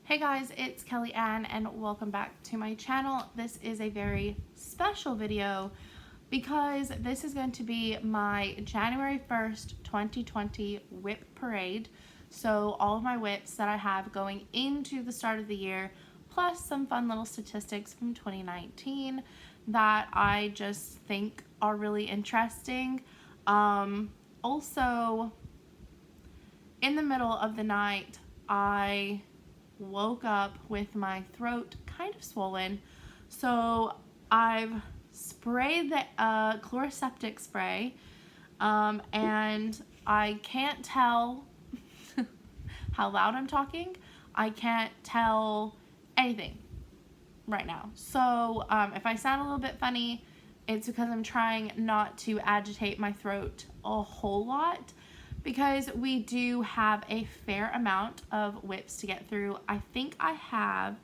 Hey guys, it's Kelly Ann and welcome back to my channel. This is a very special video because this is going to be my January 1st, 2020 WIP parade. So all of my WIPs that I have going into the start of the year, plus some fun little statistics from 2019 that I just think are really interesting. Also, in the middle of the night, I woke up with my throat kind of swollen, so I've sprayed the chloroseptic spray, and I can't tell how loud I'm talking. I can't tell anything right now, so if I sound a little bit funny, it's because I'm trying not to agitate my throat a whole lot, because we do have a fair amount of WIPs to get through. I think I have,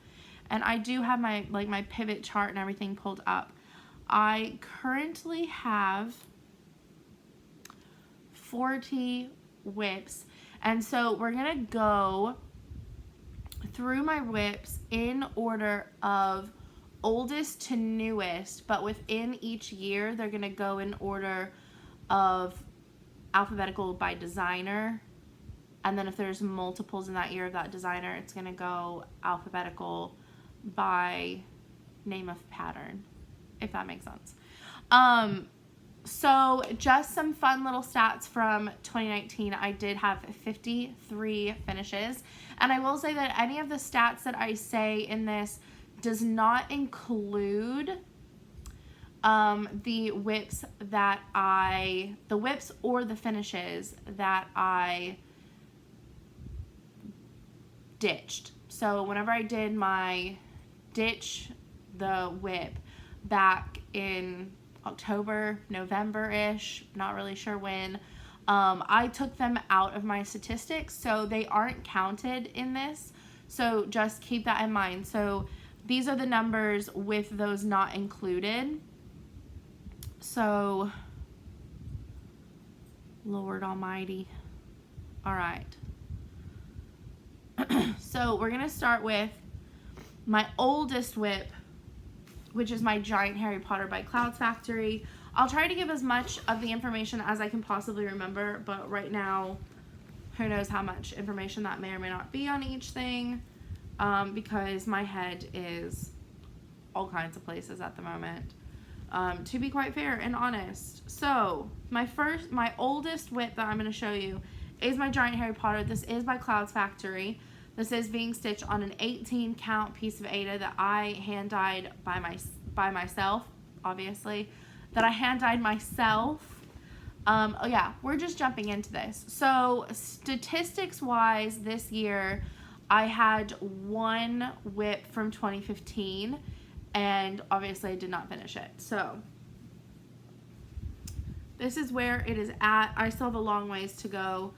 and I do have my pivot chart and everything pulled up. I currently have 40 WIPs, and so we're gonna go through my WIPs in order of oldest to newest, but within each year they're gonna go in order of alphabetical by designer, and then if there's multiples in that year of that designer, it's going to go alphabetical by name of pattern, if that makes sense. So just some fun little stats from 2019. I did have 53 finishes, and I will say that any of the stats that I say in this does not include the WIPs or the finishes that I ditched. So whenever I did my ditch the WIP back in October, November-ish, not really sure when, I took them out of my statistics, so they aren't counted in this. So just keep that in mind. So these are the numbers with those not included. So, Lord Almighty. All right. So we're going to start with my oldest WIP, which is my Giant Harry Potter by Clouds Factory. I'll try to give as much of the information as I can possibly remember, but right now, who knows how much information that may or may not be on each thing, because my head is all kinds of places at the moment. To be quite fair and honest. So my oldest WIP that I'm going to show you is my Giant Harry Potter. This is by Clouds Factory. This is being stitched on an 18 count piece of Aida that I hand dyed by myself, obviously, that I hand dyed myself. Oh yeah, we're just jumping into this. So statistics wise, this year I had one WIP from 2015, and obviously I did not finish it. So this is where it is at. I still have a long ways to go.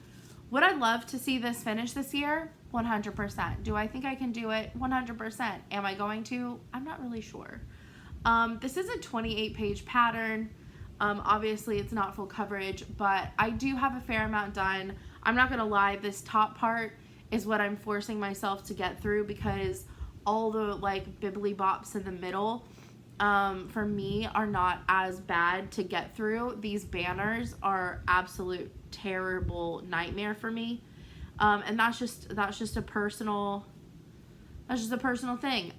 Would I love to see this finish this year? 100%. Do I think I can do it? 100%. Am I going to? I'm not really sure. This is a 28-page pattern. Obviously it's not full coverage, but I do have a fair amount done. I'm not gonna lie, this top part is what I'm forcing myself to get through, because all the bibbly bops in the middle for me are not as bad to get through. These banners are absolute terrible nightmare for me, and that's just a personal thing.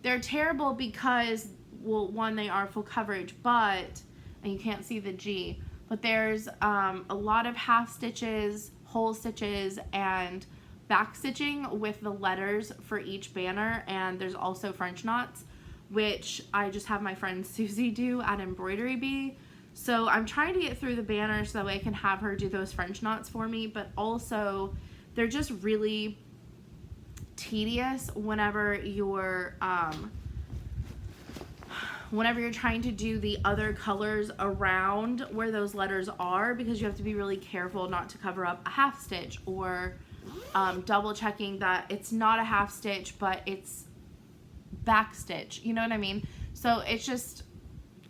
They're terrible because, well, one, they are full coverage, and you can't see the G, but there's a lot of half stitches, whole stitches, and back stitching with the letters for each banner, and there's also French knots, which I just have my friend Susie do at Embroidery Bee. So I'm trying to get through the banners so that way I can have her do those French knots for me, but also they're just really tedious whenever you're trying to do the other colors around where those letters are, because you have to be really careful not to cover up a half stitch, or double checking that it's not a half stitch but it's back stitch, you know what I mean? So it's just,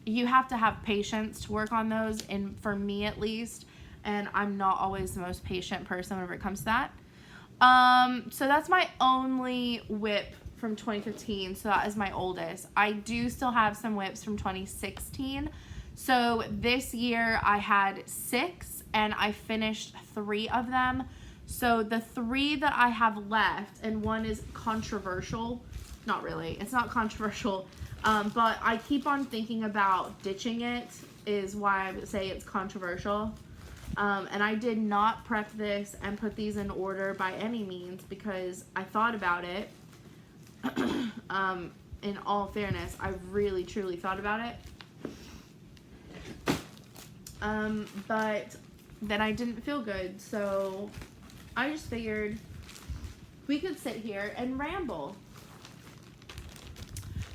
you have to have patience to work on those, and for me at least, and I'm not always the most patient person whenever it comes to that. So that's my only WIP from 2015, so that is my oldest. I do still have some WIPs from 2016. So this year I had 6 and I finished 3 of them. So the 3 that I have left, and one is controversial, not really, it's not controversial, but I keep on thinking about ditching it, is why I would say it's controversial. And I did not prep this and put these in order by any means because I thought about it. In all fairness, I really truly thought about it. But then I didn't feel good, so I just figured we could sit here and ramble.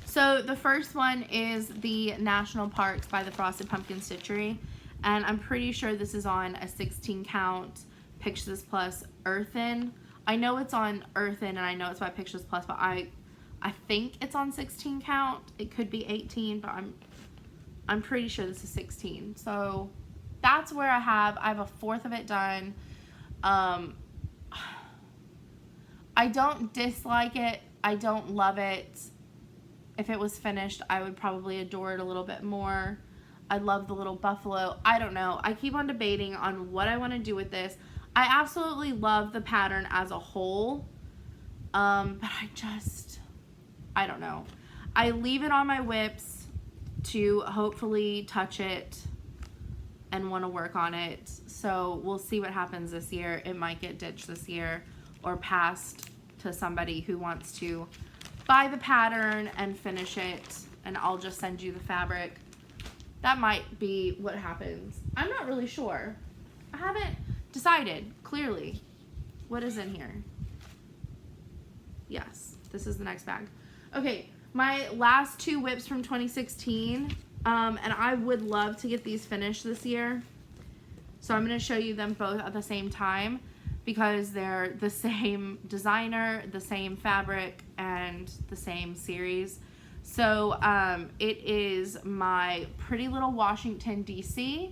So the first one is the National Parks by the Frosted Pumpkin Stitchery, and I'm pretty sure this is on a 16 count Pictures Plus earthen. I know it's on earthen and I know it's by Pictures Plus, but I think it's on 16 count. It could be 18, but I'm pretty sure this is 16. So that's where I have a fourth of it done. I don't dislike it. I don't love it. If it was finished, I would probably adore it a little bit more. I love the little buffalo. I don't know. I keep on debating on what I want to do with this. I absolutely love the pattern as a whole. But I don't know. I leave it on my WIPs to hopefully touch it and want to work on it. So we'll see what happens this year. It might get ditched this year or passed to somebody who wants to buy the pattern and finish it, and I'll just send you the fabric. That might be what happens. I'm not really sure. I haven't decided clearly what is in here. Yes, this is the next bag. Okay, my last 2 WIPs from 2016, and I would love to get these finished this year. So I'm going to show you them both at the same time because they're the same designer, the same fabric, and the same series. So it is my Pretty Little Washington DC,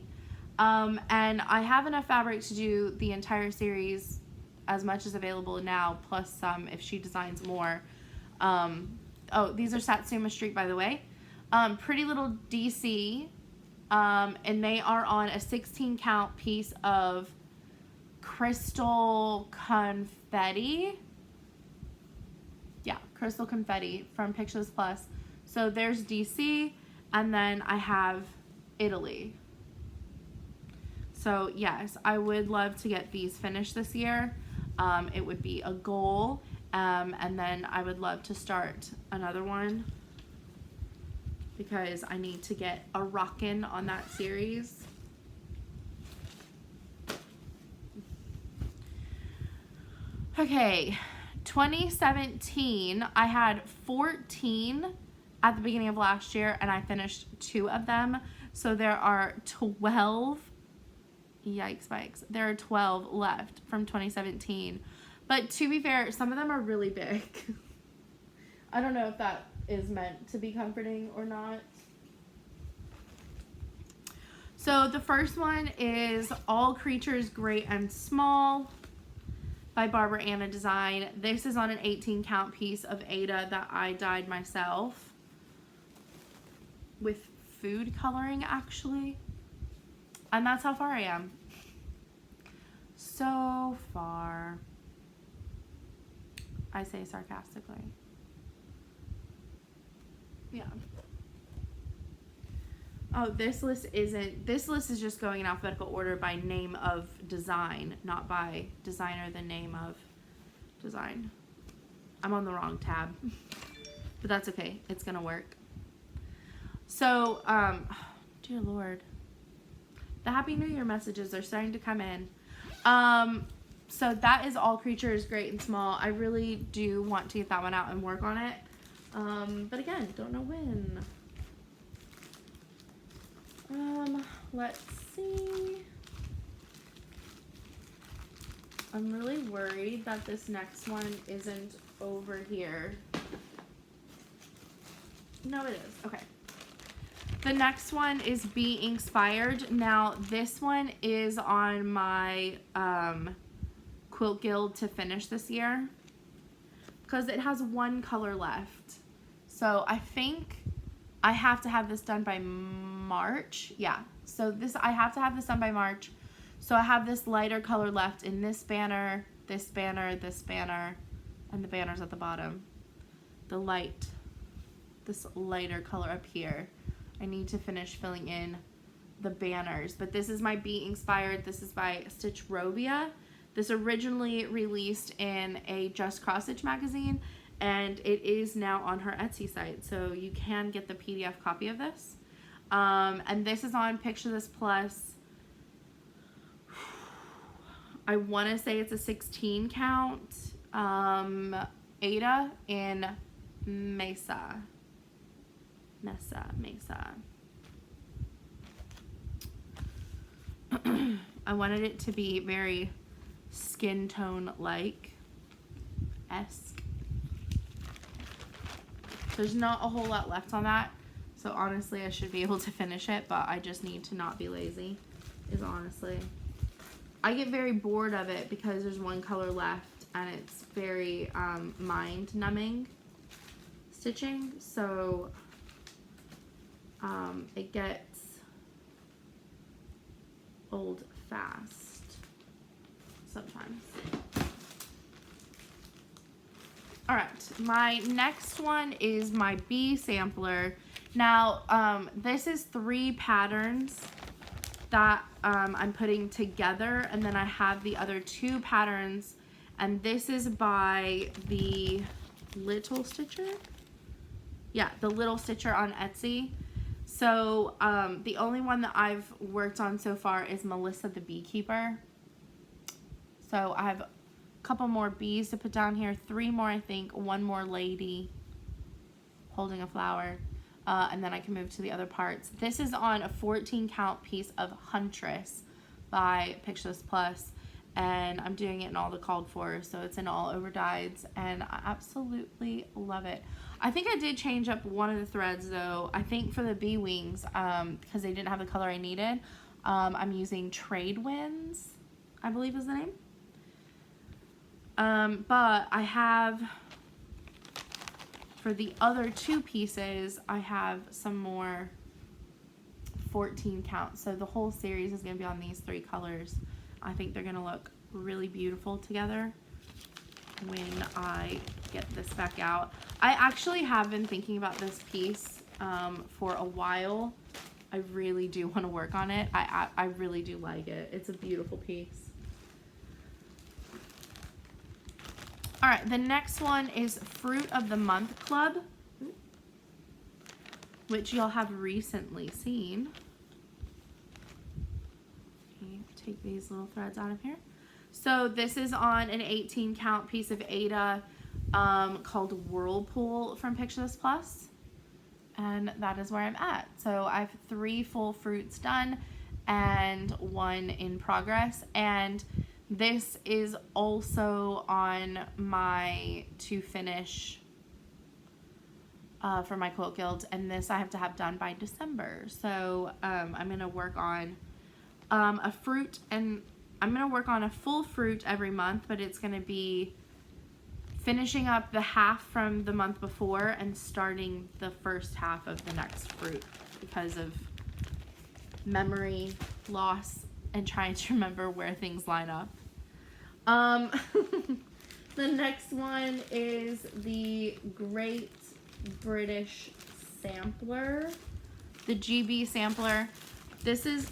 and I have enough fabric to do the entire series as much as available now, plus some if she designs more. Oh, these are Satsuma Street, by the way. Pretty Little DC, and they are on a 16 count piece of crystal confetti. Yeah, crystal confetti from Pictures Plus. So there's DC, and then I have Italy. So yes, I would love to get these finished this year. It would be a goal, and then I would love to start another one because I need to get a rockin' on that series. Okay, 2017, I had 14 at the beginning of last year, and I finished 2 of them. So there are 12, yikes bikes, there are 12 left from 2017. But to be fair, some of them are really big. I don't know if that is meant to be comforting or not. So the first one is All Creatures Great and Small by Barbara Anna Design. This is on an 18 count piece of Ada that I dyed myself with food coloring, actually. And that's how far I am. So far. I say sarcastically. Yeah. Oh, this list is just going in alphabetical order by name of design, not by designer, the name of design. I'm on the wrong tab, but that's okay. It's gonna work. So, dear Lord, the Happy New Year messages are starting to come in. So that is All Creatures Great and Small. I really do want to get that one out and work on it. But again, don't know when. Let's see. I'm really worried that this next one isn't over here. No, it is. Okay. The next one is Be Inspired. Now, this one is on my Quilt Guild to finish this year because it has one color left. So I think I have to have this done by March. Yeah, so I have to have this done by March. So I have this lighter color left in this banner, this banner, this banner, and the banners at the bottom. This lighter color up here. I need to finish filling in the banners, but this is my Bee inspired. This is by Stitchrovia. This originally released in a Just Cross Stitch magazine, and it is now on her Etsy site, so you can get the PDF copy of this. And this is on Picture This Plus. I want to say it's a 16 count Ada in Mesa. I wanted it to be very skin tone like esque. There's not a whole lot left on that, so honestly I should be able to finish it, but I just need to not be lazy, is honestly. I get very bored of it because there's one color left and it's very mind numbing stitching, so it gets old fast sometimes. Alright, my next one is my Bee sampler. Now, this is 3 patterns that I'm putting together, and then I have the other 2 patterns, and this is by the Little Stitcher? Yeah, the Little Stitcher on Etsy. So the only one that I've worked on so far is Melissa the Beekeeper. So I have a couple more bees to put down here, 3 more I think, 1 more lady holding a flower, and then I can move to the other parts. This is on a 14 count piece of Huntress by Picture This Plus, and I'm doing it in all the called for, so it's in all over dyes, and I absolutely love it. I think I did change up one of the threads though. I think for the bee wings, because they didn't have the color I needed, I'm using Trade Winds, I believe is the name. But I have, for the other 2 pieces, I have some more 14 count. So the whole series is going to be on these 3 colors. I think they're going to look really beautiful together when I get this back out. I actually have been thinking about this piece for a while. I really do want to work on it. I really do like it. It's a beautiful piece. Alright, the next one is Fruit of the Month Club, which y'all have recently seen. Okay, take these little threads out of here. So this is on an 18 count piece of Ada called Whirlpool from Picture This Plus, and that is where I'm at. So I have 3 full fruits done and 1 in progress, and this is also on my to finish for my Quilt Guild, and this I have to have done by December. So I'm going to work on a fruit, and I'm going to work on a full fruit every month, but it's going to be finishing up the half from the month before and starting the first half of the next fruit because of memory loss and trying to remember where things line up. The next one is the Great British Sampler, the GB Sampler. This is,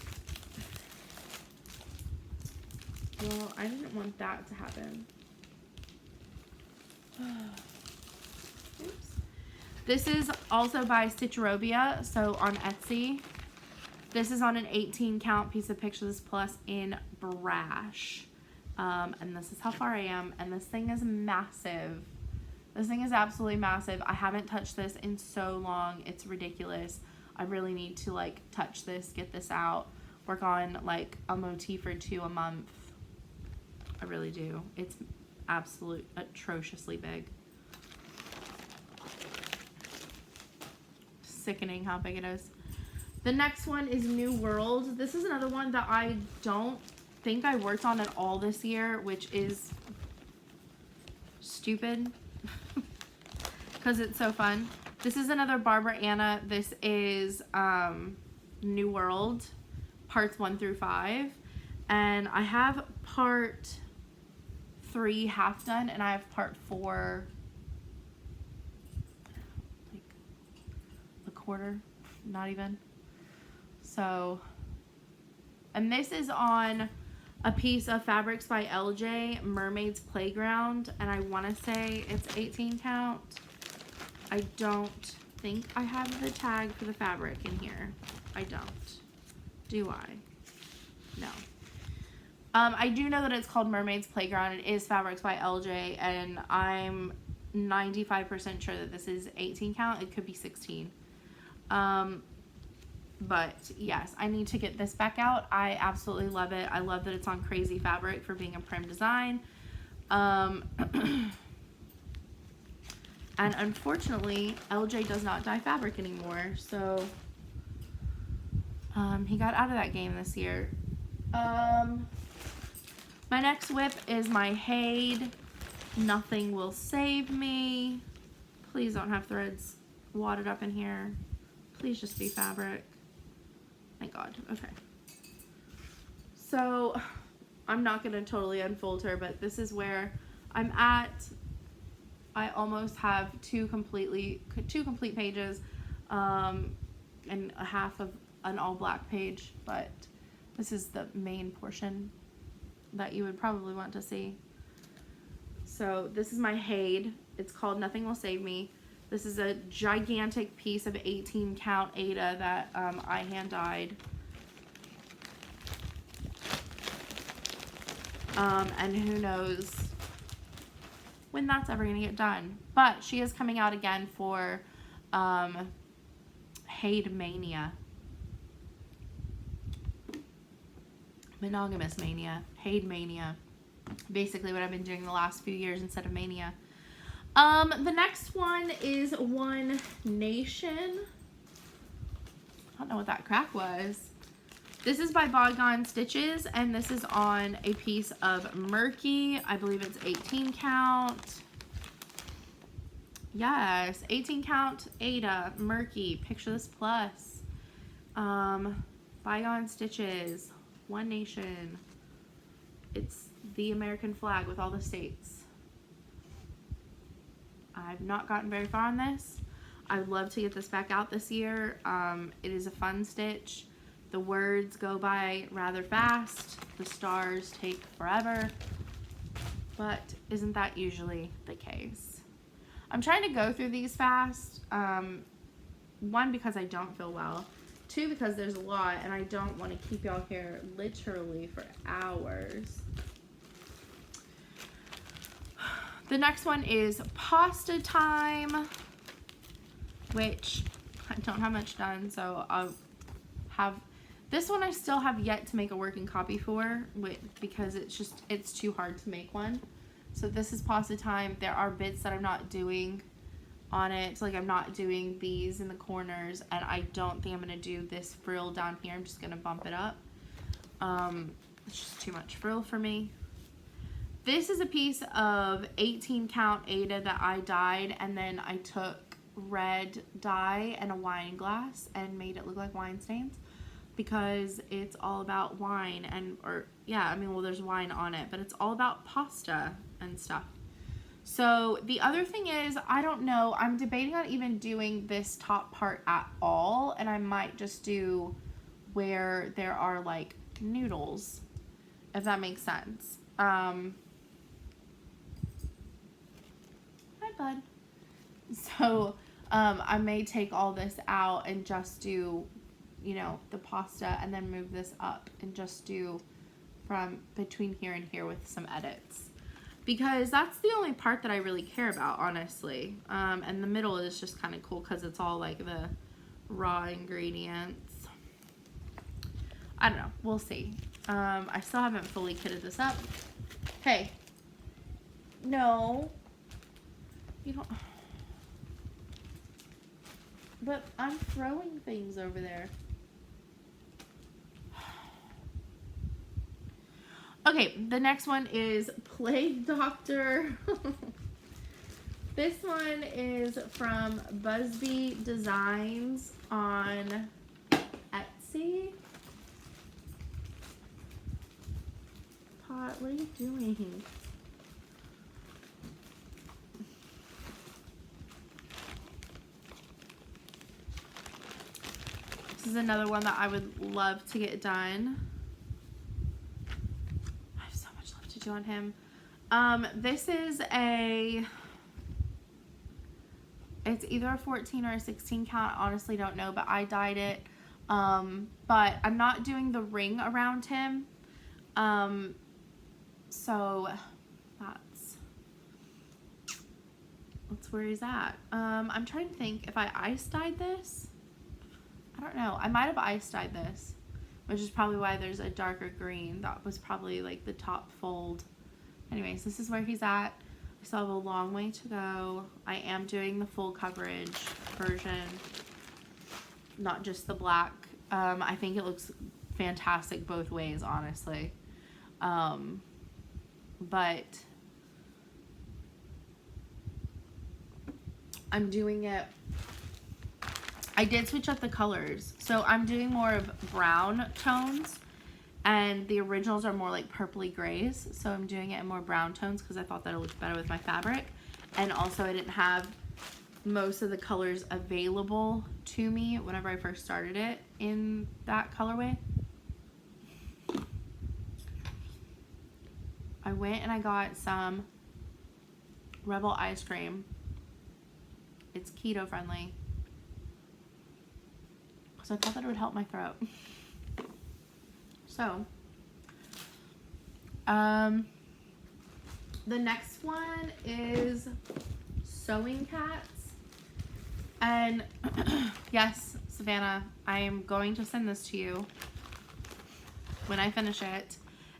well, I didn't want that to happen. Oops. This is also by Stitchrovia, so on Etsy. This is on an 18 count piece of Picture This Plus in Brash. And this is how far I am, and this thing is massive. This thing is absolutely massive. I haven't touched this in so long, it's ridiculous. I really need to like touch this, get this out, work on like a motif or 2 a month. I really do. It's atrociously big. Sickening how big it is. The next one is New World. This is another one that I don't think I worked on at all this year, which is stupid because it's so fun. This is another Barbara Anna. This is New World, parts 1 through 5. And I have part 3 half done, and I have part 4 like a quarter, not even. So, and this is on a piece of Fabrics by LJ, Mermaid's Playground, and I want to say it's 18 count. I don't think I have the tag for the fabric in here. I don't. Do I? No. I do know that it's called Mermaid's Playground. It is Fabrics by LJ, and I'm 95% sure that this is 18 count. It could be 16. But yes, I need to get this back out. I absolutely love it. I love that it's on crazy fabric for being a prim design. And unfortunately, LJ does not dye fabric anymore. So he got out of that game this year. My next WIP is my Hade, Nothing Will Save Me. Please don't have threads wadded up in here. Please just be fabric. Thank God. Okay. So I'm not going to totally unfold her, but this is where I'm at. I almost have two complete pages and a half of an all black page, but this is the main portion that you would probably want to see. So this is my Hade. It's called Nothing Will Save Me. This is a gigantic piece of 18 count Ada that I hand dyed. And who knows when that's ever gonna get done. But she is coming out again for Hade Mania. Monogamous Mania. Hade Mania. Basically what I've been doing the last few years instead of Mania. The next one is One Nation. I don't know what that crack was. This is by Bygone Stitches, and this is on a piece of Murky. I believe it's 18 count. Yes, 18 count Ada, Murky, Picture This Plus. Bygone Stitches, One Nation. It's the American flag with all the states. I've not gotten very far on this. I would love to get this back out this year. It is a fun stitch. The words go by rather fast. The stars take forever. But isn't that usually the case? I'm trying to go through these fast. One, because I don't feel well. Two, because there's a lot and I don't want to keep y'all here literally for hours. The next one is Pasta Time, which I don't have much done, so I'll have this one. I still have yet to make a working copy for, because it's too hard to make one. So this is Pasta Time. There are bits that I'm not doing on it, like I'm not doing these in the corners, and I don't think I'm gonna do this frill down here. I'm just gonna bump it up. It's just too much frill for me. This is a piece of 18 count Ada that I dyed, and then I took red dye and a wine glass and made it look like wine stains, because it's all about wine well, there's wine on it, but it's all about pasta and stuff. So the other thing is, I don't know, I'm debating on even doing this top part at all, and I might just do where there are like noodles, if that makes sense. Hi, bud. So I may take all this out and just do, you know, the pasta, and then move this up and just do from between here and here with some edits, because that's the only part that I really care about, honestly. And the middle is just kind of cool because it's all like the raw ingredients. I don't know, we'll see. I still haven't fully kitted this up. Hey, no, you don't. But I'm throwing things over there. Okay, the next one is Plague Doctor. This one is from Busby Designs on Etsy. Pot, what are you doing? This is another one that I would love to get done. I have so much left to do on him. This is it's either a 14 or a 16 count. I honestly don't know, but I dyed it. But I'm not doing the ring around him. So that's where he's at. I'm trying to think if I ice dyed this. I don't know. I might have ice dyed this, which is probably why there's a darker green. That was probably like the top fold. Anyways, this is where he's at. I still have a long way to go. I am doing the full coverage version, not just the black. I think it looks fantastic both ways, honestly. But I'm doing it. I did switch up the colors. So I'm doing more of brown tones, and the originals are more like purpley grays. So I'm doing it in more brown tones because I thought that it looked better with my fabric. And also I didn't have most of the colors available to me whenever I first started it in that colorway. I went and I got some Rebel ice cream. It's keto friendly. So I thought that it would help my throat. So, the next one is Sewing Cats. And yes, Savannah, I am going to send this to you when I finish it.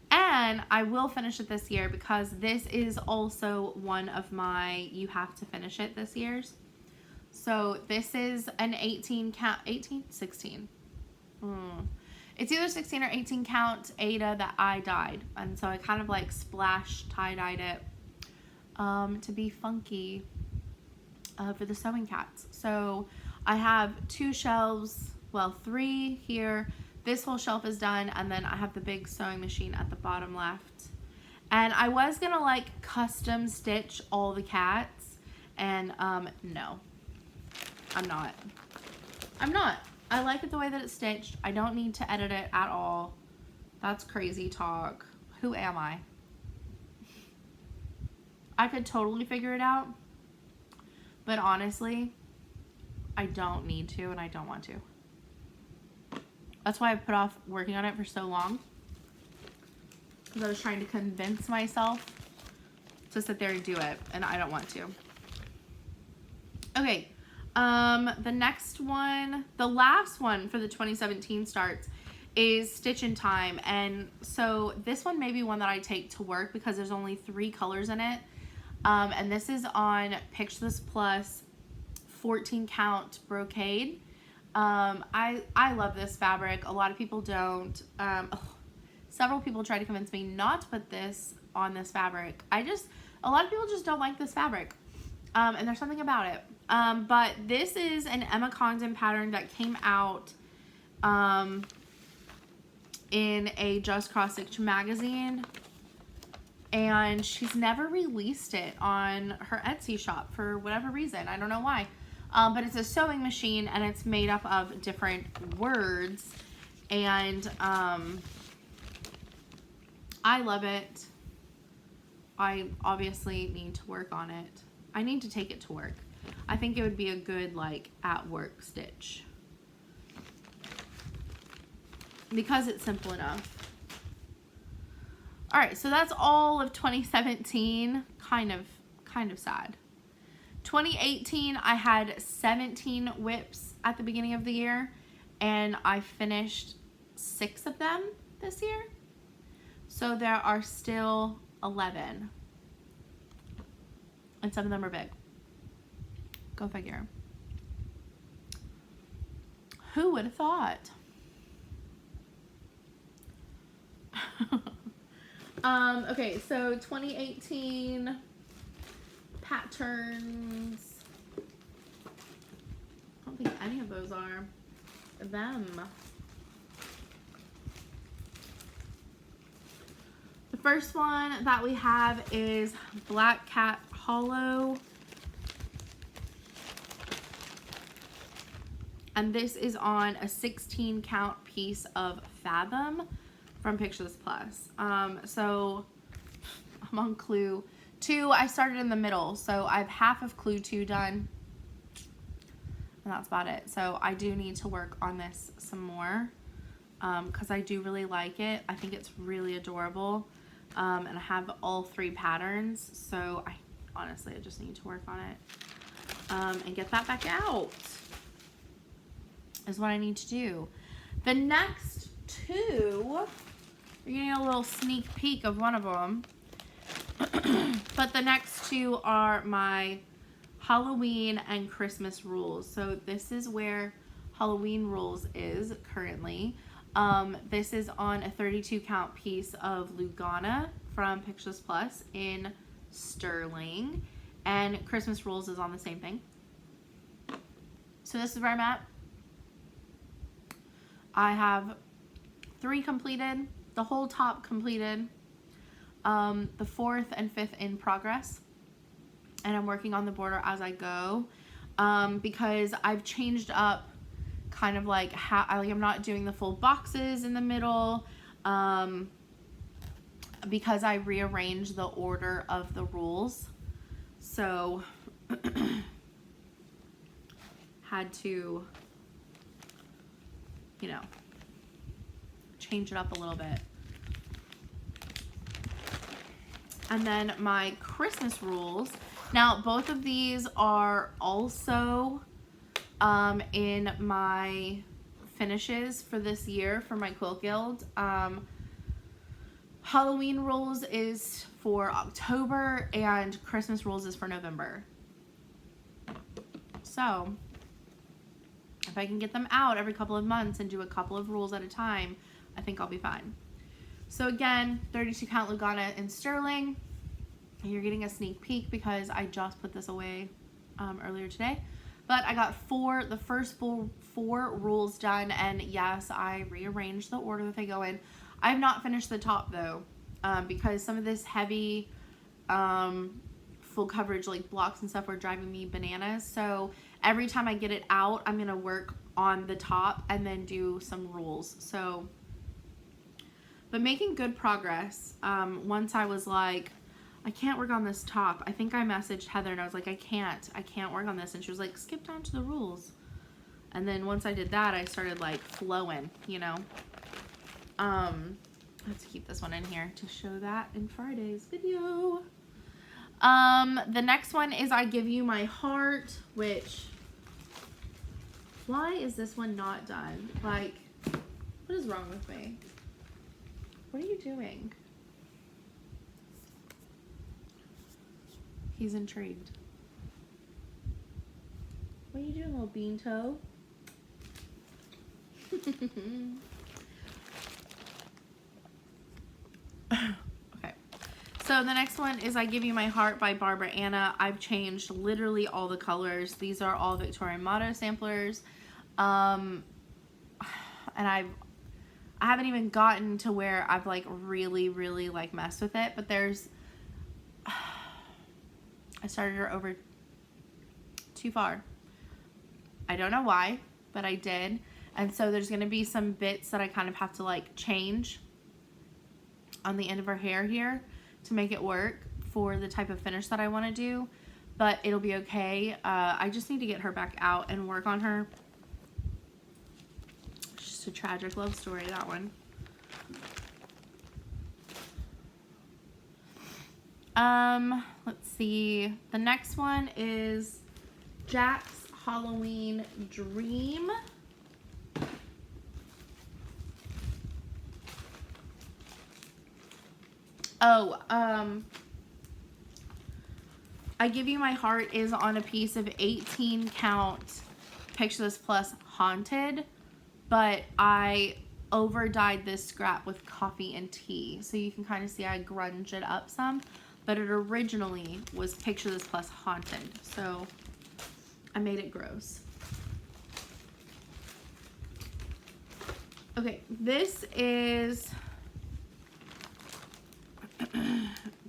And I will finish it this year because this is also one of my you have to finish it this year's. So this is an 18 count, 18, 16. It's either 16 or 18 count Ada that I dyed. And so I kind of like splash tie-dyed it to be funky for the Sewing Cats. So I have 2 shelves, well 3 here. This whole shelf is done, and then I have the big sewing machine at the bottom left. And I was gonna like custom stitch all the cats, and no, I'm not. I like it the way that it's stitched. I don't need to edit it at all. That's crazy talk. Who am I? I could totally figure it out, but honestly, I don't need to, and I don't want to. That's why I put off working on it for so long, because I was trying to convince myself to sit there and do it, and I don't want to. Okay, the next one, the last one for the 2017 starts is Stitch in Time, and so this one may be one that I take to work because there's only 3 colors in it, and this is on Picture This Plus 14 count brocade. I love this fabric. A lot of people don't. Several people try to convince me not to put this on this fabric. A lot of people just don't like this fabric. And there's something about it. But this is an Emma Condon pattern that came out in a Just Cross Stitch magazine. And she's never released it on her Etsy shop for whatever reason. I don't know why. But it's a sewing machine, and it's made up of different words, and I love it. I obviously need to work on it. I need to take it to work. I think it would be a good like at work stitch because it's simple enough. All right, so that's all of 2017. Kind of sad. 2018, I had 17 WIPs at the beginning of the year, and I finished 6 of them this year. So there are still 11. And some of them are big. Go figure. Who would have thought? Okay, so 2018 patch lanterns. I don't think any of those are them. The first one that we have is Black Cat Hollow. And this is on a 16 count piece of Fathom from Pictures Plus. So I'm on clue 2. I started in the middle, so I have half of clue 2 done. And that's about it. So I do need to work on this some more because I do really like it. I think it's really adorable. And I have all 3 patterns. So honestly, I just need to work on it and get that back out. Is what I need to do. The next 2, you're getting a little sneak peek of one of them. But the next 2 are my Halloween and Christmas rules. So this is where Halloween rules is currently. This is on a 32 count piece of Lugana from Pictures Plus in sterling. And Christmas rules is on the same thing. So this is where I'm at. I have 3 completed, the whole top completed, the 4th and 5th in progress, and I'm working on the border as I go, because I've changed up kind of like how, I'm not doing the full boxes in the middle, because I rearranged the order of the rules, so had to, you know, change it up a little bit. And then my Christmas rules. Now, both of these are also in my finishes for this year for my Quilt Guild. Halloween rules is for October and Christmas rules is for November. So if I can get them out every couple of months and do a couple of rules at a time, I think I'll be fine. So again, 32 count Lugana in sterling. You're getting a sneak peek because I just put this away earlier today. But I got the first full 4 rules done, and yes, I rearranged the order that they go in. I have not finished the top though, because some of this heavy full coverage like blocks and stuff were driving me bananas. So every time I get it out, I'm gonna work on the top and then do some rules. So, but making good progress. Once I was like, I can't work on this top. I think I messaged Heather and I was like, I can't work on this. And she was like, skip down to the rules. And then once I did that, I started like flowing, you know. Let's keep this one in here to show that in Friday's video. The next one is I Give You My Heart, which, why is this one not done? Like, what is wrong with me? What are you doing? He's intrigued. What are you doing, little bean toe? Okay. So the next one is I Give You My Heart by Barbara Anna. I've changed literally all the colors. These are all Victorian Motto samplers. And I haven't even gotten to where I've like really like messed with it, but there's I started her over too far. I don't know why, but I did. And so there's going to be some bits that I kind of have to like change on the end of her hair here to make it work for the type of finish that I want to do, but it'll be okay. I just need to get her back out and work on her. It's just a tragic love story, that one. Let's see. The next one is Jack's Halloween Dream. Oh, I Give You My Heart is on a piece of 18 count Pictures Plus Haunted, but I over dyed this scrap with coffee and tea. So you can kind of see I grunge it up some, but it originally was Picture This Plus Haunted. So I made it gross. Okay, this is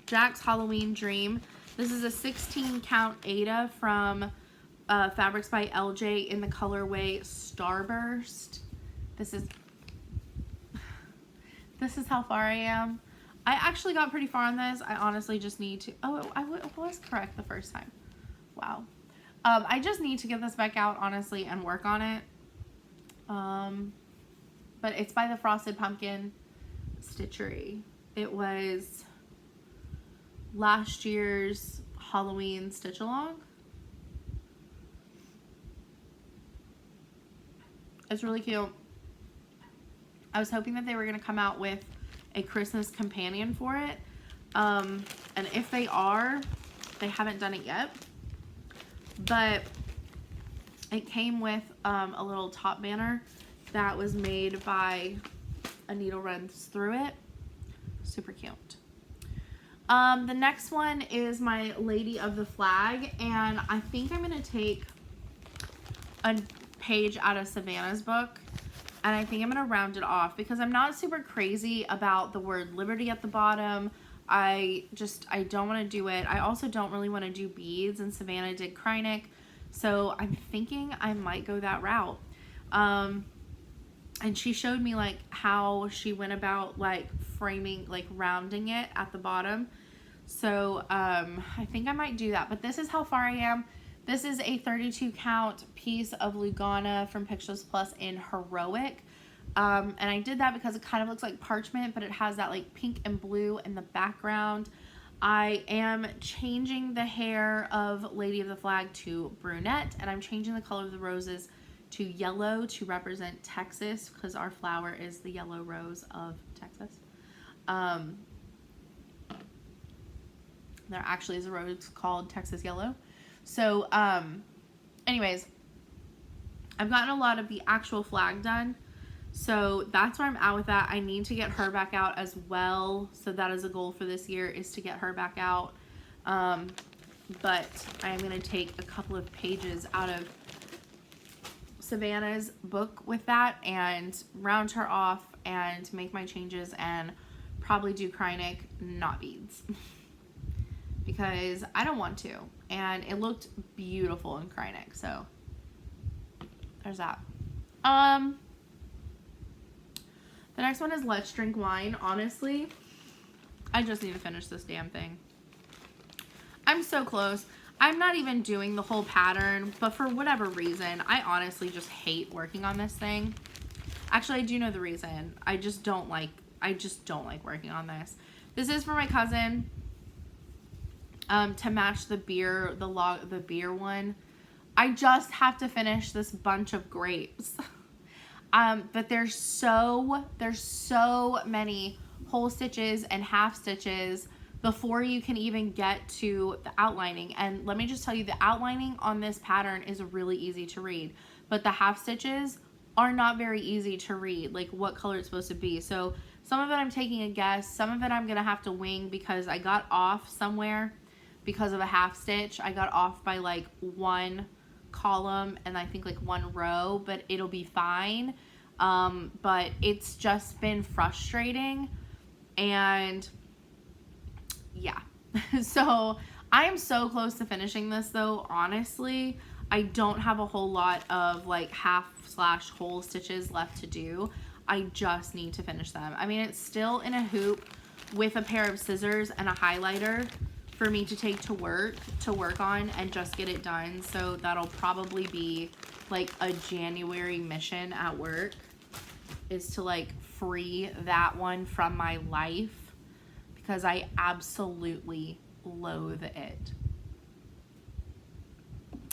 Jack's Halloween Dream. This is a 16 count Ada from Fabrics by LJ in the colorway Starburst. This is how far I am. I actually got pretty far on this. I honestly just need to, I was correct the first time. Wow. I just need to get this back out, honestly, and work on it. But it's by the Frosted Pumpkin Stitchery. It was last year's Halloween stitch along. It's really cute. I was hoping that they were going to come out with a Christmas companion for it. And if they are, they haven't done it yet. But it came with a little top banner that was made by A Needle Runs Through It. Super cute. The next one is my Lady of the Flag, and I think I'm going to take a page out of Savannah's book, and I think I'm going to round it off because I'm not super crazy about the word Liberty at the bottom. I don't want to do it. I also don't really want to do beads, and Savannah did Krynic, so I'm thinking I might go that route. And she showed me like how she went about like framing, like rounding it at the bottom. So I think I might do that, but this is how far I am. This is a 32 count piece of Lugana from Pictures Plus in Heroic. And I did that because it kind of looks like parchment, but it has that like pink and blue in the background. I am changing the hair of Lady of the Flag to brunette, and I'm changing the color of the roses to yellow to represent Texas, because our flower is the yellow rose of Texas. There actually is a rose called Texas Yellow. So anyways, I've gotten a lot of the actual flag done, so that's where I'm at with that. I need to get her back out as well, so that is a goal for this year, is to get her back out. But I am going to take a couple of pages out of Savannah's book with that and round her off and make my changes and probably do Krynic, not beads. Because I don't want to, and it looked beautiful in Krynic, so there's that. The next one is Let's Drink Wine. Honestly, I just need to finish this damn thing. I'm so close. I'm not even doing the whole pattern, but for whatever reason, I honestly just hate working on this thing. Actually, I do know the reason. I just don't like working on this. This is for my cousin. To match the beer, the beer one. I just have to finish this bunch of grapes. But there's so many whole stitches and half stitches before you can even get to the outlining. And let me just tell you, the outlining on this pattern is really easy to read, but the half stitches are not very easy to read, like what color it's supposed to be. So some of it I'm taking a guess, some of it I'm gonna have to wing because I got off somewhere because of a half stitch. I got off by like one column and I think like one row, but it'll be fine. But it's just been frustrating, and yeah. So I am so close to finishing this though. Honestly, I don't have a whole lot of like half/whole stitches left to do. I just need to finish them. I mean, it's still in a hoop with a pair of scissors and a highlighter for me to take to work on and just get it done. So that'll probably be like a January mission at work, is to like free that one from my life, because I absolutely loathe it.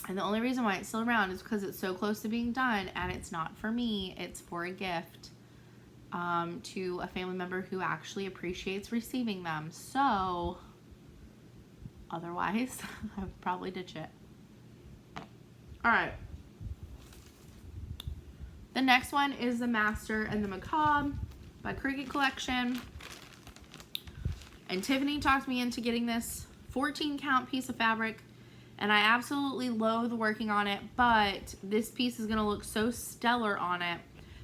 And the only reason why it's still around is because it's so close to being done, and it's not for me, it's for a gift to a family member who actually appreciates receiving them. So otherwise, I would probably ditch it. All right. The next one is the Master and the McCobb by Cricut Collection. And Tiffany talked me into getting this 14 count piece of fabric, and I absolutely loathe working on it, but this piece is gonna look so stellar on it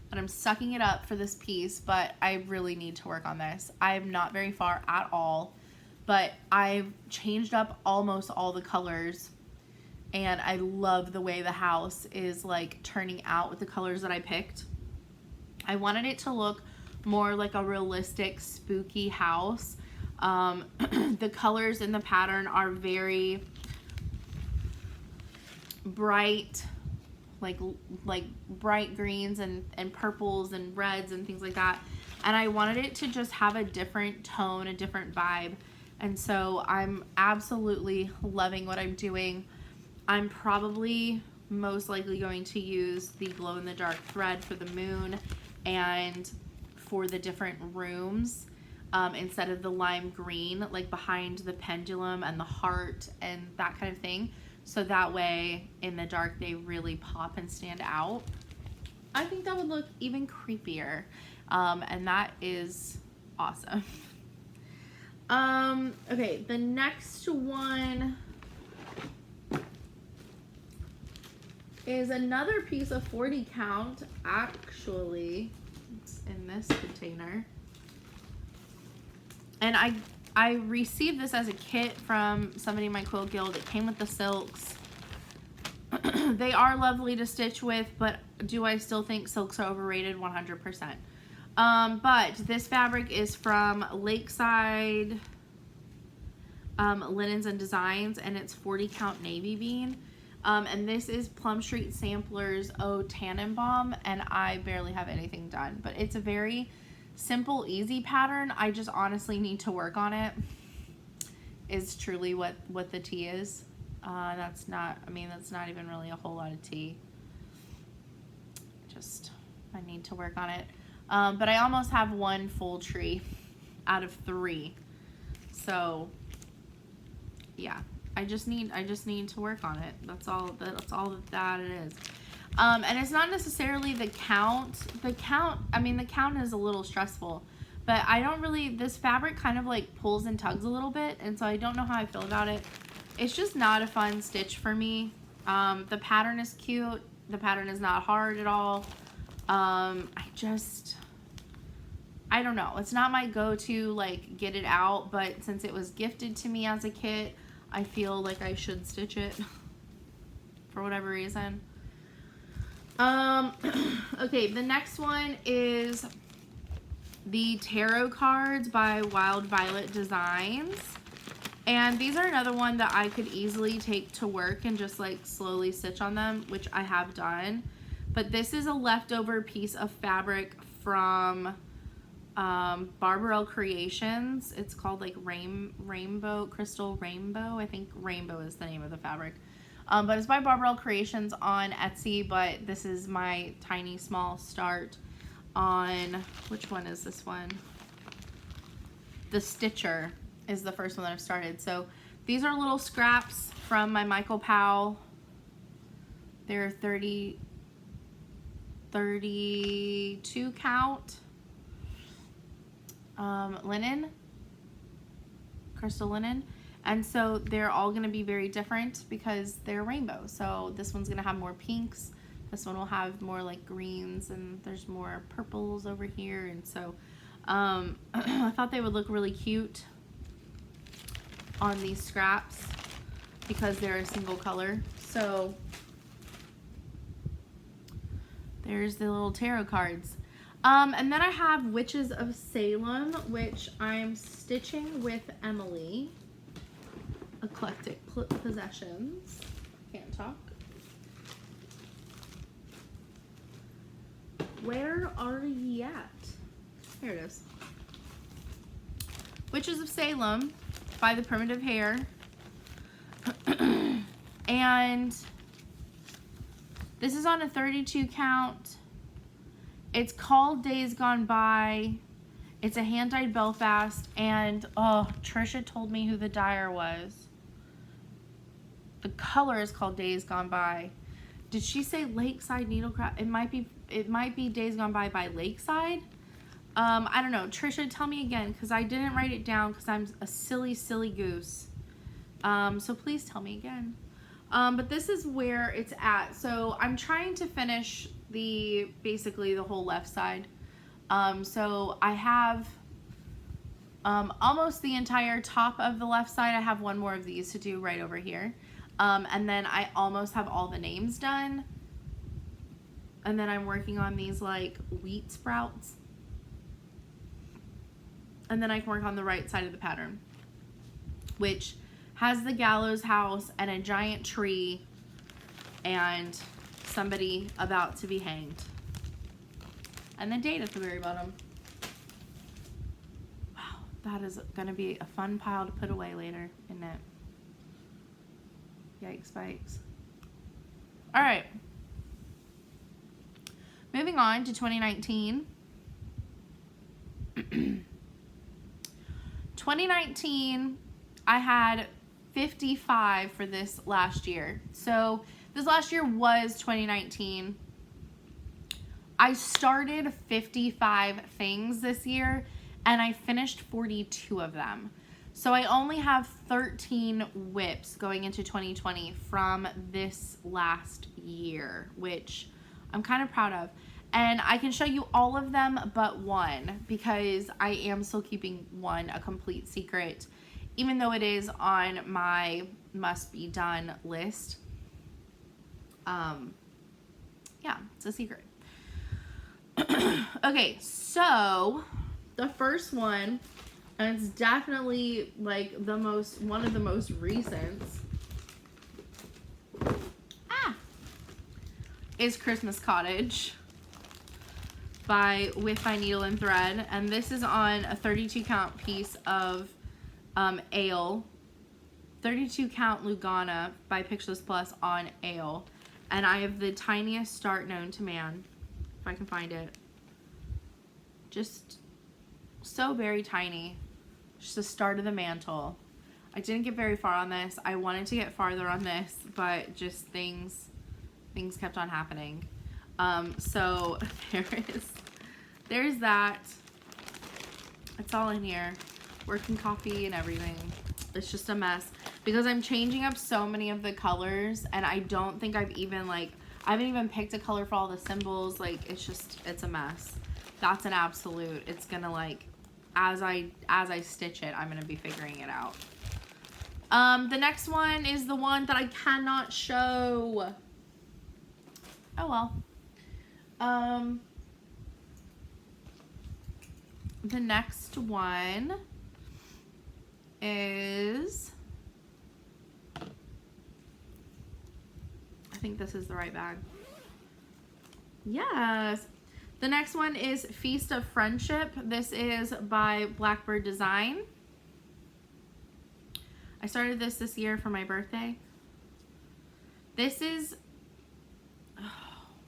that I'm sucking it up for this piece. But I really need to work on this. I'm not very far at all, but I've changed up almost all the colors, and I love the way the house is like turning out with the colors that I picked. I wanted it to look more like a realistic, spooky house. The colors in the pattern are very bright, like bright greens and purples and reds and things like that. And I wanted it to just have a different tone, a different vibe. And so I'm absolutely loving what I'm doing. I'm probably most likely going to use the glow-in-the-dark thread for the moon and for the different rooms, instead of the lime green, like behind the pendulum and the heart and that kind of thing. So that way in the dark they really pop and stand out. I think that would look even creepier, and that is awesome. Okay, the next one is another piece of 40 count. Actually, it's in this container. And I received this as a kit from somebody in my quilt guild. It came with the silks. They are lovely to stitch with, but do I still think silks are overrated? 100%. But this fabric is from Lakeside Linens and Designs, and it's 40 count navy bean. And this is Plum Street Samplers Tannenbaum, and I barely have anything done, but it's a very simple, easy pattern. I just honestly need to work on it, is truly what the tea is. That's not even really a whole lot of tea. Just, I need to work on it. But I almost have one full tree out of 3. So yeah, I just need to work on it. That's all that it is. And it's not necessarily the count. The count is a little stressful, but I don't really, this fabric kind of like pulls and tugs a little bit, and so I don't know how I feel about it. It's just not a fun stitch for me. The pattern is cute. The pattern is not hard at all. I don't know. It's not my go-to, like, get it out, but since it was gifted to me as a kit, I feel like I should stitch it for whatever reason. Okay, the next one is the tarot cards by Wild Violet Designs. And these are another one that I could easily take to work and just like slowly stitch on them, which I have done. But this is a leftover piece of fabric from Barbarelle Creations. It's called like Rainbow, Crystal Rainbow. I think Rainbow is the name of the fabric. But it's by Barbarelle Creations on Etsy, but this is my tiny small start on, which one is this one? The Stitcher is the first one that I've started. So these are little scraps from my Michael Powell. They're 32 count linen, crystal linen. And so they're all going to be very different because they're rainbow. So this one's going to have more pinks. This one will have more like greens, and there's more purples over here. And so I thought they would look really cute on these scraps because they're a single color. So there's the little tarot cards. And then I have Witches of Salem, which I'm stitching with Emily. Eclectic Possessions. Can't talk. Where are ye at? Here it is. Witches of Salem by the Primitive Hair. And this is on a 32 count. It's called Days Gone By. It's a hand-dyed Belfast, and oh, Trisha told me who the dyer was. The color is called Days Gone By. Did she say Lakeside Needlecraft? It might be Days Gone By Lakeside, I don't know. Trisha, tell me again, because I didn't write it down because I'm a silly, silly goose. So please tell me again. But this is where it's at. So I'm trying to finish basically the whole left side. So I have almost the entire top of the left side. I have one more of these to do right over here. And then I almost have all the names done. And then I'm working on these like wheat sprouts. And then I can work on the right side of the pattern, which has the gallows house and a giant tree and somebody about to be hanged. And the date at the very bottom. Wow, that is going to be a fun pile to put away later, isn't it? Yikes, spikes. All right. Moving on to 2019. 2019, I had 55 for this last year. So this last year was 2019. I started 55 things this year and I finished 42 of them. So I only have 13 WIPs going into 2020 from this last year, which I'm kind of proud of. And I can show you all of them but one, because I am still keeping one a complete secret, even though it is on my must be done list. Yeah, it's a secret. Okay, so the first one, and it's definitely like one of the most recent, is Christmas Cottage by WIP by Needle and Thread. And this is on a 32 count piece of ale, 32 count Lugana by Pictureless Plus on ale. And I have the tiniest start known to man, if I can find it. Just so very tiny. Just the start of the mantle. I didn't get very far on this. I wanted to get farther on this, but just things kept on happening. So there's that. It's all in here. Working copy and everything. It's just a mess because I'm changing up so many of the colors, and I don't think I haven't even picked a color for all the symbols. Like, it's a mess. That's an absolute. It's gonna, like, as I stitch it, I'm gonna be figuring it out. The next one is the one that I cannot show. Oh well. The next one is, I think this is the right bag. Yes. The next one is Feast of Friendship. This is by Blackbird Design. I started this year for my birthday. This is,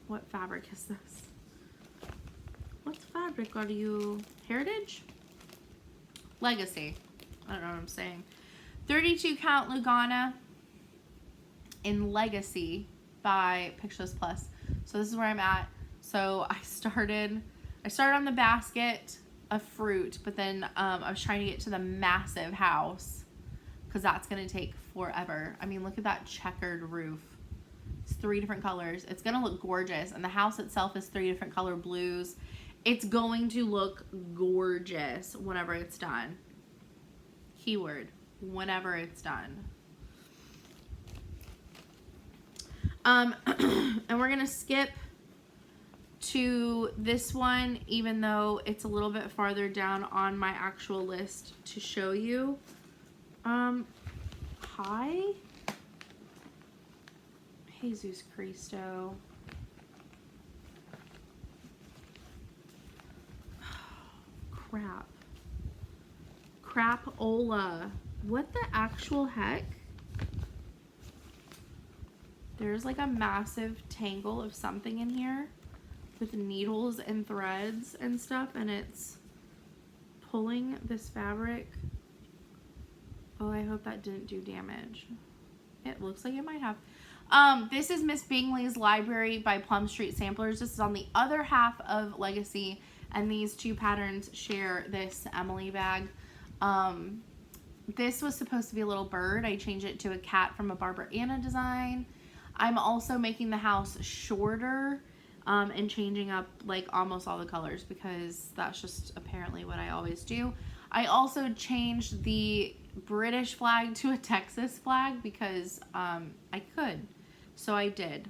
what fabric is this? What fabric are you? Heritage? Legacy. I don't know what I'm saying. 32 count Lugana in Legacy by Pictureless Plus. So this is where I'm at. So I started on the basket of fruit, but then I was trying to get to the massive house because that's going to take forever. I mean, look at that checkered roof. It's 3 different colors. It's going to look gorgeous. And the house itself is 3 different color blues. It's going to look gorgeous whenever it's done. Keyword, whenever it's done. And we're going to skip to this one, even though it's a little bit farther down on my actual list to show you. Hi. Jesus Cristo. Crap. Crapola. What the actual heck? There's like a massive tangle of something in here with needles and threads and stuff, and it's pulling this fabric. Oh, I hope that didn't do damage. It looks like it might have. This is Miss Bingleys Library by Plum Street Samplers. This is on the other half of Legacy, and these two patterns share this Emily bag. This was supposed to be a little bird. I changed it to a cat from a Barbara Anna design. I'm also making the house shorter and changing up like almost all the colors because that's just apparently what I always do. I also changed the British flag to a Texas flag because I could, so I did.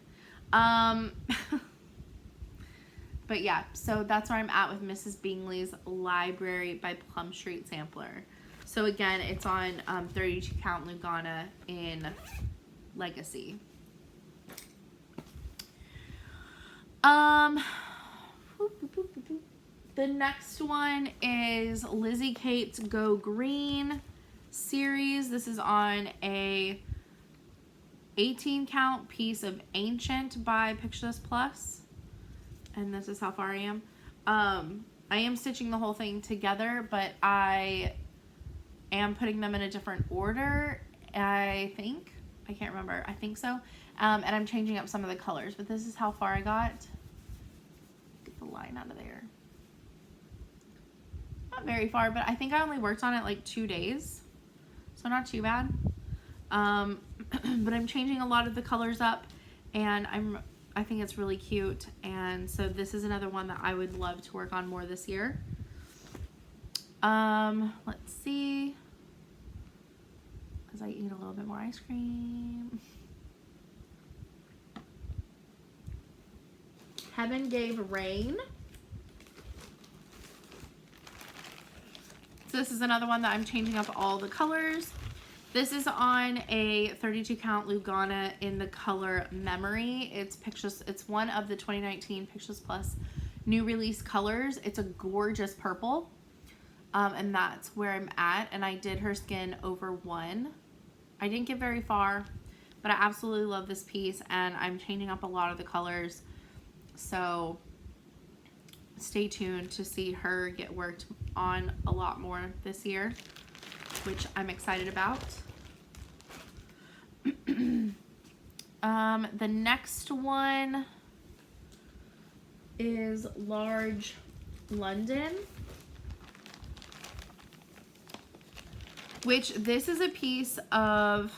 But yeah, so that's where I'm at with Mrs. Bingleys Library by Plum Street Sampler. So again, it's on 32 count Lugana in Legacy. The next one is Lizzie Kate's Go Green series. This is on a 18 count piece of Ancient by Pictures Plus. And this is how far I am. I am stitching the whole thing together, but I am putting them in a different order, I think. I can't remember. I think so. And I'm changing up some of the colors, but this is how far I got. Get the line out of there. Not very far, but I think I only worked on it like 2 days, so not too bad. But I'm changing a lot of the colors up, and I think it's really cute, and so this is another one that I would love to work on more this year. Let's see, as I eat a little bit more ice cream. Heaven Gave Rain. So this is another one that I'm changing up all the colors. This is on a 32 count Lugana in the color Memory. It's one of the 2019 Pictures Plus new release colors. It's a gorgeous purple. And that's where I'm at. And I did her skin over 1. I didn't get very far, but I absolutely love this piece, and I'm changing up a lot of the colors. So stay tuned to see her get worked on a lot more this year, which I'm excited about. The next one is Large London, which this is a piece of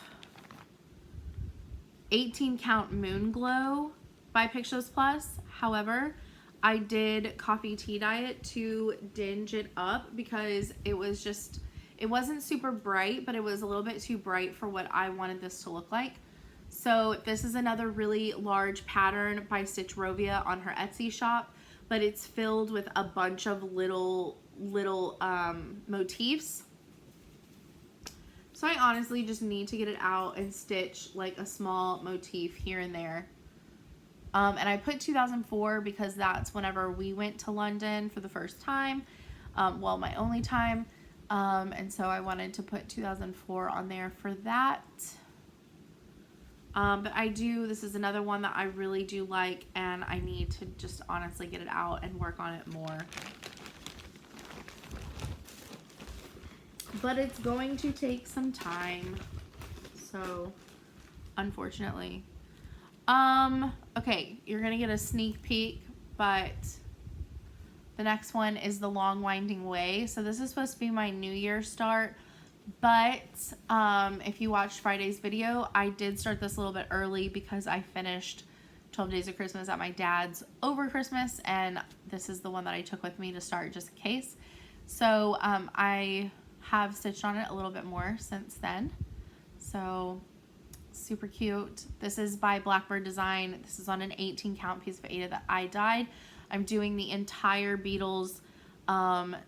18 count Moon Glow by Pictures Plus. However, I did coffee tea dye it to dinge it up because it wasn't super bright, but it was a little bit too bright for what I wanted this to look like. So this is another really large pattern by Stitchrovia on her Etsy shop, but it's filled with a bunch of little motifs. So I honestly just need to get it out and stitch like a small motif here and there. And I put 2004 because that's whenever we went to London for the first time. Well, my only time. And so I wanted to put 2004 on there for that. But this is another one that I really do like, and I need to just honestly get it out and work on it more. But it's going to take some time, so unfortunately. Okay, you're gonna get a sneak peek, but the next one is The Long Winding Way. So this is supposed to be my New Year start, but if you watched Friday's video, I did start this a little bit early because I finished 12 Days of Christmas at my dad's over Christmas, and this is the one that I took with me to start just in case. So I have stitched on it a little bit more since then. So super cute. This is by Blackbird Design. This is on an 18 count piece of Ada that I dyed. I'm doing the entire Beatles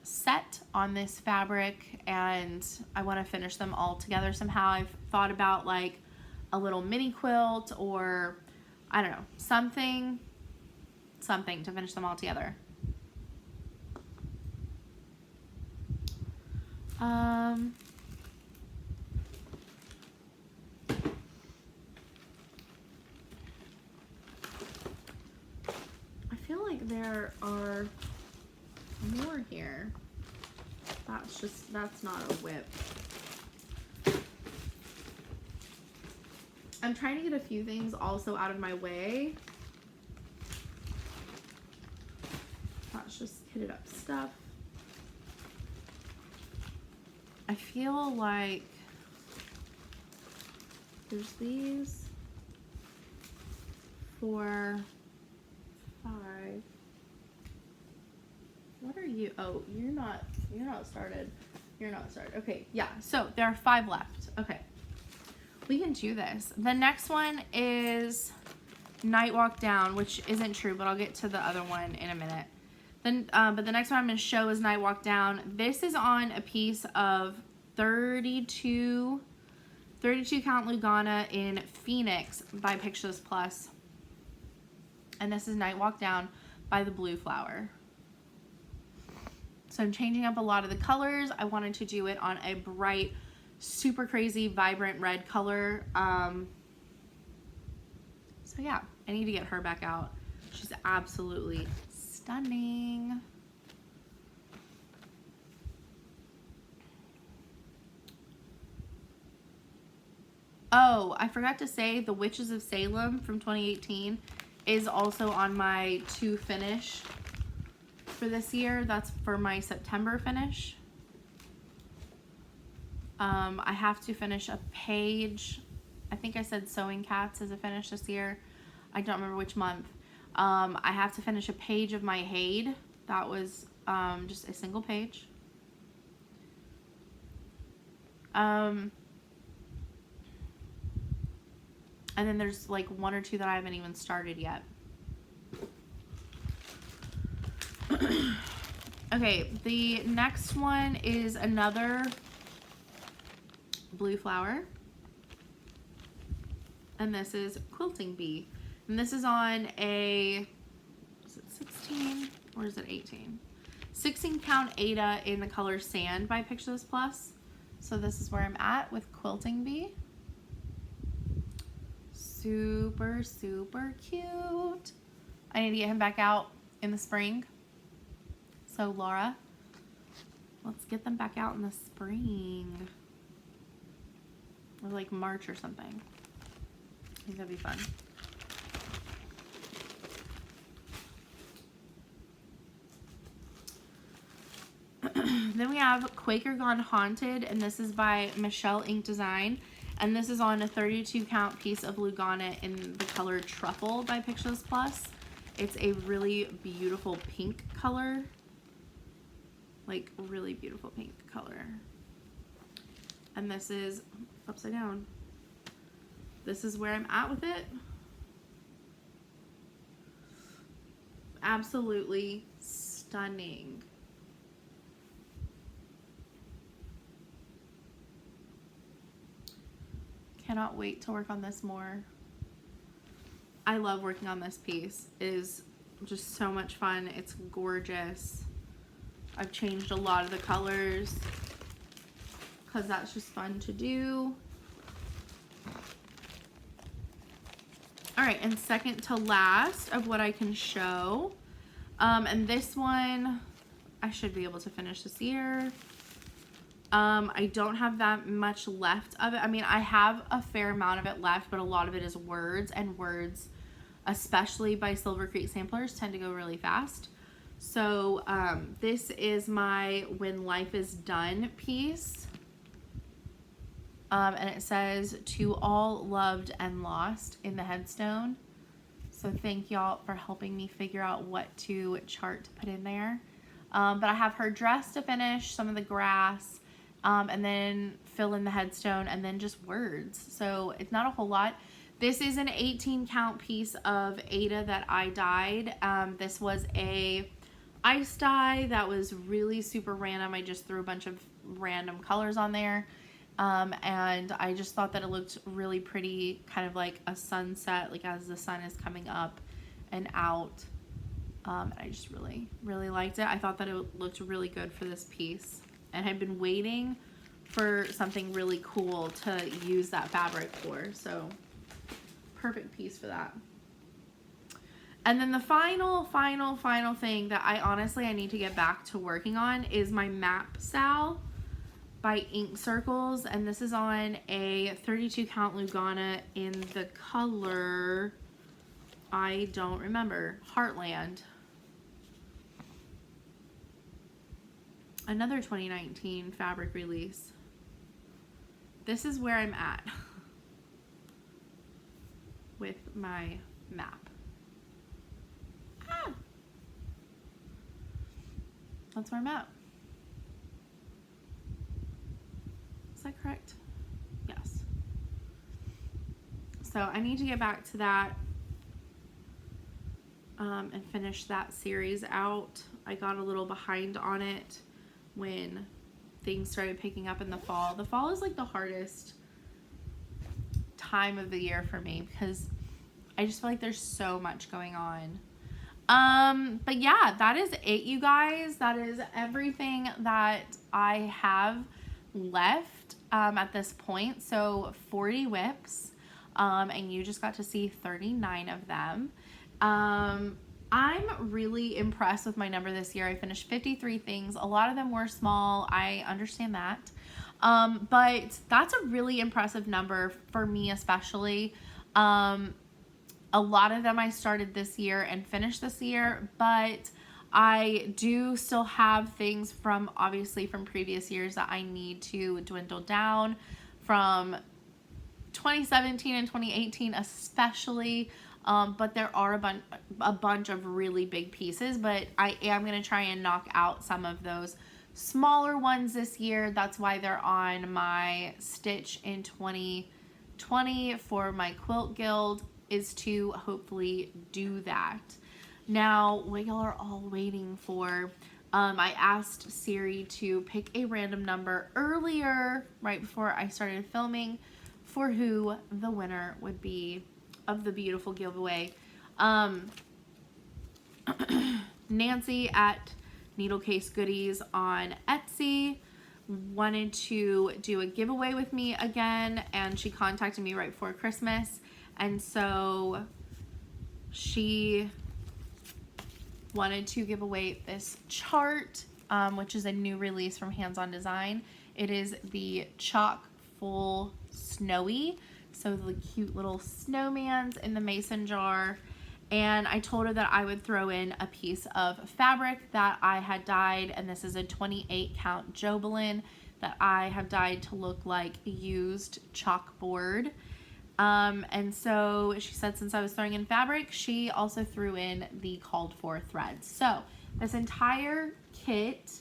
set on this fabric, and I want to finish them all together somehow. I've thought about like a little mini quilt, or I don't know, something to finish them all together. I feel like there are more here. That's not a WIP. I'm trying to get a few things also out of my way. That's just kitted up stuff. I feel like there's these 4, 5. What are you? Oh, you're not started. You're not started. Okay, yeah. So there are 5 left. Okay. We can do this. The next one is Night Walk Down, which isn't true, but I'll get to the other one in a minute. Then, but the next one I'm going to show is Night Walk Down. This is on a piece of 32 count Lugana in Phoenix by Pictures Plus. And this is Night Walk Down by the Blue Flower. So I'm changing up a lot of the colors. I wanted to do it on a bright, super crazy, vibrant red color. So yeah, I need to get her back out. She's absolutely stunning. Oh, I forgot to say the Witches of Salem from 2018 is also on my to finish for this year. That's for my September finish. I have to finish a page. I think I said Sewing Cats as a finish this year. I don't remember which month. I have to finish a page of my Hade. That was just a single page. And then there's like 1 or 2 that I haven't even started yet. Okay, the next one is another Blue Flower. And this is Quilting Bee. And this is on a, is it 16 or is it 18? 16 count Ada in the color Sand by Pictures Plus. So this is where I'm at with Quilting Bee. Super, super cute. I need to get him back out in the spring. So Laura, let's get them back out in the spring. Or like March or something. I think that'd be fun. Then we have Quaker Gone Haunted, and this is by Michelle Ink Design. And this is on a 32 count piece of Lugana in the color Truffle by Pictures Plus. It's a really beautiful pink color. Like, really beautiful pink color. And this is upside down. This is where I'm at with it. Absolutely stunning. Cannot wait to work on this more. I love working on this piece. It is just so much fun. It's gorgeous. I've changed a lot of the colors because that's just fun to do. All right, and second to last of what I can show. And this one, I should be able to finish this year. I don't have that much left of it. I mean, I have a fair amount of it left, but a lot of it is words, and words, especially by Silver Creek Samplers, tend to go really fast. So this is my When Life is Done piece. And it says, to all loved and lost in the headstone. So thank y'all for helping me figure out what to chart to put in there. But I have her dress to finish, some of the grass, and then fill in the headstone, and then just words. So it's not a whole lot. This is an 18 count piece of Ada that I dyed. This was a ice dye that was really super random. I just threw a bunch of random colors on there. And I just thought that it looked really pretty, kind of like a sunset, like as the sun is coming up and out. And I just really, really liked it. I thought that it looked really good for this piece, and I've been waiting for something really cool to use that fabric for. So perfect piece for that. And then the final thing that I need to get back to working on is my map Sall by Ink Circles, and this is on a 32 count Lugana in the color, I don't remember, Heartland. another 2019 fabric release. This is where I'm at with my map. That's where I'm at. Is that correct? Yes. So I need to get back to that and finish that series out. I got a little behind on it when things started picking up in the fall. The fall is like the hardest time of the year for me because I just feel like there's so much going on. But yeah, that is it, you guys. That is everything that I have left at this point. So 40 WIPs, and you just got to see 39 of them. I'm really impressed with my number this year. I finished 53 things. A lot of them were small. I understand that. But that's a really impressive number for me, especially. A lot of them I started this year and finished this year, but I do still have things from, obviously, from previous years that I need to dwindle down, from 2017 and 2018 especially. But there are a bunch of really big pieces, but I am going to try and knock out some of those smaller ones this year. That's why they're on my Stitch in 2020 for my Quilt Guild, is to hopefully do that. Now, what y'all are all waiting for, I asked Siri to pick a random number earlier, right before I started filming, for who the winner would be of the beautiful giveaway. Nancy at Needle Case Goodies on Etsy wanted to do a giveaway with me again, and she contacted me right before Christmas, and so she wanted to give away this chart, which is a new release from Hands On Design. It is the Chock Full Snowy, so the cute little snowmans in the mason jar. And I told her that I would throw in a piece of fabric that I had dyed, and this is a 28 count Jobelin that I have dyed to look like used chalkboard. And so she said since I was throwing in fabric, she also threw in the called for threads. So this entire kit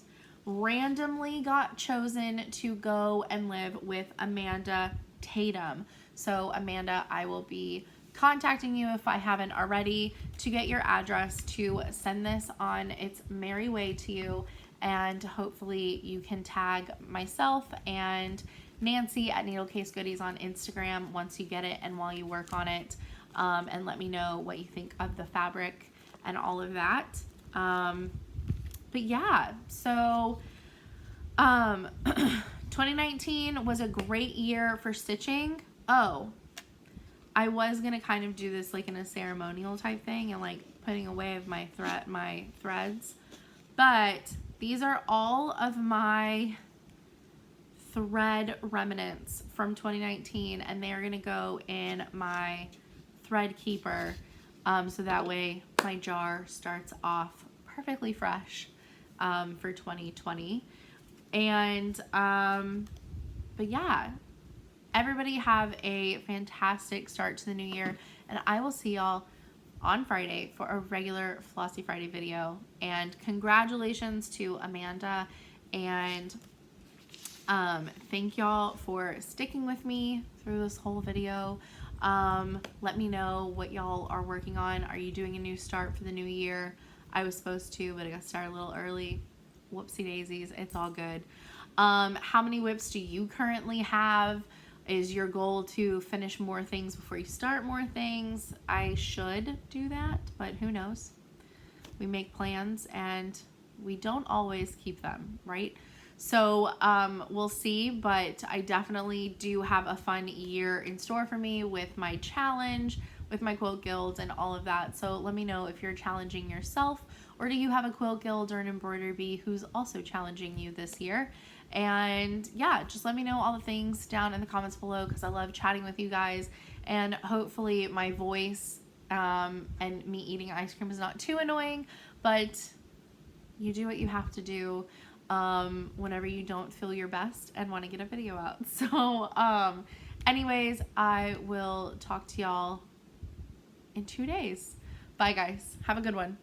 randomly got chosen to go and live with Amanda Tatum. So Amanda, I will be contacting you if I haven't already to get your address to send this on its merry way to you, and hopefully you can tag myself and Nancy at Needle Case Goodies on Instagram once you get it and while you work on it, and let me know what you think of the fabric and all of that. But yeah, so 2019 was a great year for stitching. Oh, I was gonna kind of do this like in a ceremonial type thing and like putting away of my threads, but these are all of my thread remnants from 2019, and they are gonna go in my thread keeper, so that way my jar starts off perfectly fresh for 2020. And but yeah, everybody have a fantastic start to the new year, and I will see y'all on Friday for a regular Flossy Friday video. And congratulations to Amanda, and thank y'all for sticking with me through this whole video. Let me know what y'all are working on. Are you doing a new start for the new year? I was supposed to, but I got started a little early. Whoopsie daisies, it's all good. How many WIPs do you currently have? Is your goal to finish more things before you start more things? I should do that, but who knows? We make plans and we don't always keep them, right? So we'll see, but I definitely do have a fun year in store for me with my challenge, with my quilt guild and all of that. So let me know if you're challenging yourself, or do you have a quilt guild or an embroidery bee who's also challenging you this year? And yeah, just let me know all the things down in the comments below, because I love chatting with you guys, and hopefully my voice and me eating ice cream is not too annoying, but you do what you have to do. whenever you don't feel your best and want to get a video out. So, anyways, I will talk to y'all in 2 days. Bye, guys. Have a good one.